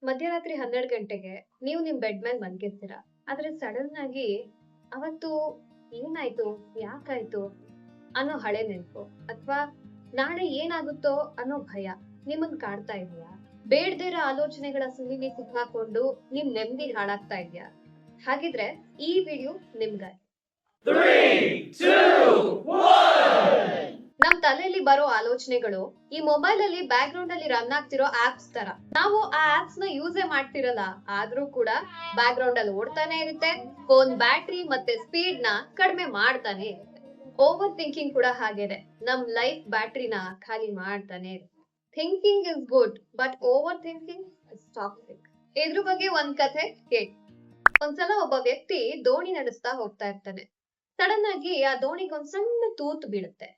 ಮಧ್ಯರಾತ್ರಿ 12 ಗಂಟೆಗೆ ನೀವು ನಿಮ್ ಬೆಡ್ ಮೇಲೆ ಮಲಗಿರ್ತೀರ. ಆದ್ರೆ ಸಡನ್ ಆಗಿ ಅವತ್ತು ಏನಾಯ್ತು? ಯಾಕಾಯ್ತು? ಅನ್ನೋ ಹಳೆ ನೆನಪು ಅಥವಾ ನಾಳೆ ಏನಾಗುತ್ತೋ ಅನ್ನೋ ಭಯ ನಿಮ್ಮನ್ ಕಾಡ್ತಾ ಇದೆಯಾ? ಬೇಡ್ದೇ ಇರೋ ಆಲೋಚನೆಗಳ ಸುಳಿಲಿ ಸಿಕ್ಕಾಕೊಂಡು ನಿಮ್ ನೆಮ್ಮದಿ ಹಾಳಾಗ್ತಾ ಇದೆಯಾ? ಹಾಗಿದ್ರೆ ಈ ವಿಡಿಯೋ ನಿಮ್ಗಾಗಿ. 3, 2, 1. ನಮ್ ತಲೆಯಲ್ಲಿ ಬರೋ ಆಲೋಚನೆಗಳು ಈ ಮೊಬೈಲ್ ಅಲ್ಲಿ ಬ್ಯಾಕ್ ಗ್ರೌಂಡ್ ಅಲ್ಲಿ ರನ್ ಆಗ್ತಿರೋ ಆಪ್ಸ್ ತರ. ನಾವು ಆ ಆಪ್ಸ್ ನ ಯೂಸೇ ಮಾಡ್ತಿರಲ್ಲ, ಆದ್ರೂ ಕೂಡ ಬ್ಯಾಕ್ ಗ್ರೌಂಡ್ ಅಲ್ಲಿ ಓಡ್ತಾನೆ ಇರುತ್ತೆ. ಫೋನ್ ಬ್ಯಾಟ್ರಿ ಮತ್ತೆ ಸ್ಪೀಡ್ ನ ಕಡಿಮೆ ಮಾಡ್ತಾನೆ ಇರುತ್ತೆ. ಓವರ್ ಥಿಂಕಿಂಗ್ ಕೂಡ ಹಾಗೇನೆ, ನಮ್ ಲೈಫ್ ಬ್ಯಾಟ್ರಿನ ಖಾಲಿ ಮಾಡ್ತಾನೆ ಇರುತ್ತೆ. Thinking is good, but over thinking is toxic. ಇದ್ರ ಬಗ್ಗೆ ಒಂದ್ ಕಥೆ ಕೇಳಿ. ಒಂದ್ಸಲ ಒಬ್ಬ ವ್ಯಕ್ತಿ ದೋಣಿ ನಡೆಸ್ತಾ ಹೋಗ್ತಾ ಇರ್ತಾನೆ. ಸಡನ್ ಆಗಿ ಆ ದೋಣಿಗೆ ಒಂದ್ ಸಣ್ಣ ತೂತು ಬೀಳುತ್ತೆ.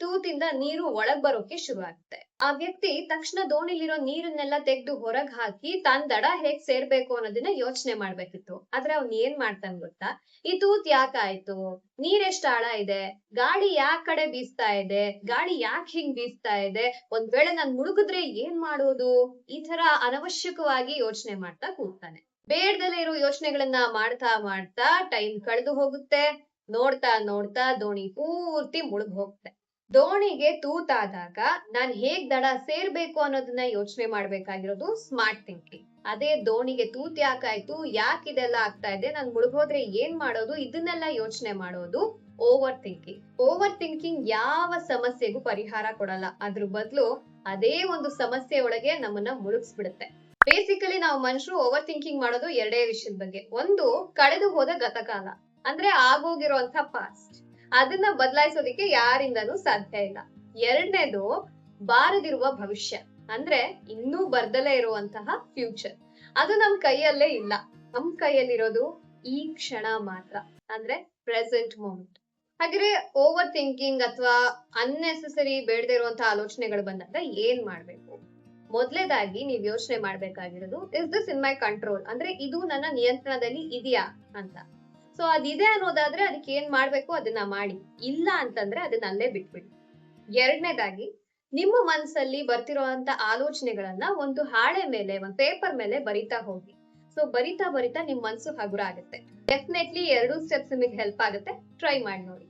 ತೂತಿಂದ ನೀರು ಒಳಗ್ ಬರೋಕೆ ಶುರು ಆಗುತ್ತೆ. ಆ ವ್ಯಕ್ತಿ ತಕ್ಷಣ ದೋಣಿಲಿರೋ ನೀರನ್ನೆಲ್ಲ ತೆಗೆದು ಹೊರಗ್ ಹಾಕಿ ತಾನ್ ದಡ ಹೇಗ್ ಸೇರ್ಬೇಕು ಅನ್ನೋದನ್ನ ಯೋಚನೆ ಮಾಡ್ಬೇಕಿತ್ತು. ಆದ್ರೆ ಅವ್ನ್ ಏನ್ ಮಾಡ್ತಾನೆ ಗೊತ್ತಾ? ಈ ತೂತ್ ಯಾಕಾಯ್ತು? ನೀರೆಷ್ಟ್ ಆಳ ಇದೆ? ಗಾಳಿ ಯಾಕ್ ಕಡೆ ಬೀಸ್ತಾ ಇದೆ? ಗಾಳಿ ಯಾಕೆ ಹಿಂಗ್ ಬೀಸ್ತಾ ಇದೆ? ಒಂದ್ ವೇಳೆ ನಾನ್ ಮುಳುಗಿದ್ರೆ ಏನ್ ಮಾಡೋದು? ಈ ತರ ಅನವಶ್ಯಕವಾಗಿ ಯೋಚನೆ ಮಾಡ್ತಾ ಕೂರ್ತಾನೆ. ಬೇಡ್ದಲೇ ಇರೋ ಯೋಚನೆಗಳನ್ನ ಮಾಡ್ತಾ ಮಾಡ್ತಾ ಟೈಮ್ ಕಳೆದು ಹೋಗುತ್ತೆ. ನೋಡ್ತಾ ನೋಡ್ತಾ ದೋಣಿ ಪೂರ್ತಿ ಮುಳುಗ್ ಹೋಗುತ್ತೆ. ದೋಣಿಗೆ ತೂತಾದಾಗ ನಾನ್ ಹೇಗ್ ದಡ ಸೇರ್ಬೇಕು ಅನ್ನೋದನ್ನ ಯೋಚನೆ ಮಾಡ್ಬೇಕಾಗಿರೋದು ಸ್ಮಾರ್ಟ್ ಥಿಂಕಿಂಗ್. ಅದೇ ದೋಣಿಗೆ ತೂತ್ ಯಾಕಾಯ್ತು, ಯಾಕೆ ಇದೆಲ್ಲ ಆಗ್ತಾ ಇದೆ, ನಾನ್ ಮುಳುಗೋದ್ರೆ ಏನ್ ಮಾಡೋದು, ಇದನ್ನೆಲ್ಲ ಯೋಚನೆ ಮಾಡೋದು ಓವರ್ ಥಿಂಕಿಂಗ್. ಓವರ್ ಥಿಂಕಿಂಗ್ ಯಾವ ಸಮಸ್ಯೆಗೂ ಪರಿಹಾರ ಕೊಡಲ್ಲ, ಅದ್ರ ಬದಲು ಅದೇ ಒಂದು ಸಮಸ್ಯೆ ಒಳಗೆ ನಮ್ಮನ್ನ ಮುಳುಗಿಸ್ಬಿಡುತ್ತೆ. ಬೇಸಿಕಲಿ ನಾವು ಮನುಷ್ಯರು ಓವರ್ ಥಿಂಕಿಂಗ್ ಮಾಡೋದು ಎರಡೇ ವಿಷಯದ ಬಗ್ಗೆ. ಒಂದು, ಕಳೆದು ಹೋದ ಗತಕಾಲ, ಅಂದ್ರೆ ಆಗೋಗಿರುವಂತ ಪಾಸ್ಟ್, ಅದನ್ನ ಬದಲಾಯಿಸೋದಿಕ್ಕೆ ಯಾರಿಂದನೂ ಸಾಧ್ಯ ಇಲ್ಲ. ಎರಡನೇದು, ಬಾರದಿರುವ ಭವಿಷ್ಯ, ಅಂದ್ರೆ ಇನ್ನೂ ಬರ್ದಲೇ ಇರುವಂತಹ ಫ್ಯೂಚರ್. ಅದು ನಮ್ ಕೈಯಲ್ಲೇ ಇಲ್ಲ. ನಮ್ ಕೈಯಲ್ಲಿರೋದು ಈ ಕ್ಷಣ ಮಾತ್ರ, ಅಂದ್ರೆ ಪ್ರೆಸೆಂಟ್ ಮೂಮೆಂಟ್. ಹಾಗೆ ಓವರ್ ಥಿಂಕಿಂಗ್ ಅಥವಾ ಅನ್ನೆಸೆಸರಿ ಬೇಡದೇ ಇರುವಂತಹ ಆಲೋಚನೆಗಳು ಬಂದಾಗ ಏನ್ ಮಾಡ್ಬೇಕು? ಮೊದಲನೇದಾಗಿ ನೀವ್ ಯೋಚನೆ ಮಾಡ್ಬೇಕಾಗಿರೋದು, is this in my control, ಅಂದ್ರೆ ಇದು ನನ್ನ ನಿಯಂತ್ರಣದಲ್ಲಿ ಇದೆಯಾ ಅಂತ. ಸೊ ಅದಿದೆ ಅನ್ನೋದಾದ್ರೆ ಅದಕ್ಕೆ ಏನ್ ಮಾಡ್ಬೇಕು ಅದನ್ನ ಮಾಡಿ, ಇಲ್ಲ ಅಂತಂದ್ರೆ ಅದನ್ನ ಅಲ್ಲೇ ಬಿಟ್ಬಿಡಿ. ಎರಡನೇದಾಗಿ, ನಿಮ್ಮ ಮನಸ್ಸಲ್ಲಿ ಬರ್ತಿರೋಂತ ಆಲೋಚನೆಗಳನ್ನ ಒಂದು ಹಾಳೆ ಮೇಲೆ, ಒಂದ್ ಪೇಪರ್ ಮೇಲೆ ಬರಿತಾ ಹೋಗಿ. ಸೊ ಬರಿತಾ ಬರಿತಾ ನಿಮ್ ಮನ್ಸು ಹಗುರ ಆಗುತ್ತೆ. ಡೆಫಿನೆಟ್ಲಿ 2 ಸ್ಟೆಪ್ಸ್ ನಿಮಗೆ ಹೆಲ್ಪ್ ಆಗುತ್ತೆ. ಟ್ರೈ ಮಾಡಿ ನೋಡಿ.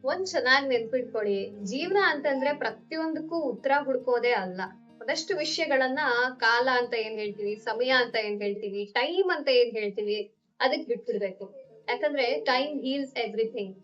ಒಂದ್ ಚೆನ್ನಾಗಿ ನೆನ್ಪಿಟ್ಕೊಳ್ಳಿ, ಜೀವನ ಅಂತಂದ್ರೆ ಪ್ರತಿಯೊಂದಕ್ಕೂ ಉತ್ತರ ಹುಡ್ಕೋದೇ ಅಲ್ಲ. ಒಂದಷ್ಟು ವಿಷಯಗಳನ್ನ ಕಾಲ ಅಂತ ಏನ್ ಹೇಳ್ತೀವಿ, ಸಮಯ ಅಂತ ಏನ್ ಹೇಳ್ತೀವಿ, ಟೈಮ್ ಅಂತ ಏನ್ ಹೇಳ್ತೀವಿ, ಅದಕ್ ಬಿಟ್ಬಿಡ್ಬೇಕು. ಯಾಕಂದ್ರೆ ಟೈಮ್ ಹೀಲ್ಸ್ ಎವ್ರಿಥಿಂಗ್.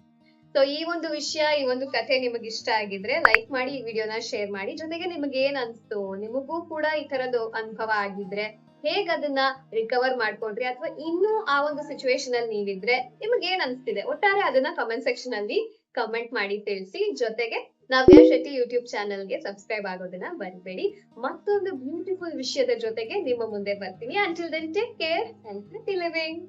ಸೊ ಈ ಒಂದು ವಿಷಯ, ಈ ಒಂದು ಕಥೆ ನಿಮಗೆ ಇಷ್ಟ ಆಗಿದ್ರೆ ಲೈಕ್ ಮಾಡಿ, ಈ ವಿಡಿಯೋನ ಶೇರ್ ಮಾಡಿ. ಜೊತೆಗೆ ನಿಮಗೆ ಏನ್ ಅನ್ಸ್ತು, ನಿಮಗೂ ಕೂಡ ಈ ತರದ್ದು ಅನುಭವ ಆಗಿದ್ರೆ ಹೇಗ್ ಅದನ್ನ ರಿಕವರ್ ಮಾಡ್ಕೊಂಡ್ರಿ, ಅಥವಾ ಇನ್ನೂ ಆ ಒಂದು ಸಿಚುವೇಶನ್ ಅಲ್ಲಿ ನೀವಿದ್ರೆ ನಿಮ್ಗೆ ಏನ್ ಅನ್ಸ್ತಿದೆ, ಒಟ್ಟಾರೆ ಅದನ್ನ ಕಮೆಂಟ್ ಸೆಕ್ಷನ್ ಅಲ್ಲಿ ಕಮೆಂಟ್ ಮಾಡಿ ತಿಳಿಸಿ. ಜೊತೆಗೆ ನವ್ಯ ಶೆಟ್ಟಿ ಯೂಟ್ಯೂಬ್ ಚಾನೆಲ್ಗೆ ಸಬ್ಸ್ಕ್ರೈಬ್ ಆಗೋದನ್ನ ಮರಿಬೇಡಿ. ಮತ್ತೊಂದು ಬ್ಯೂಟಿಫುಲ್ ವಿಷಯದ ಜೊತೆಗೆ ನಿಮ್ಮ ಮುಂದೆ ಬರ್ತೀನಿ. Until then take care and happy living.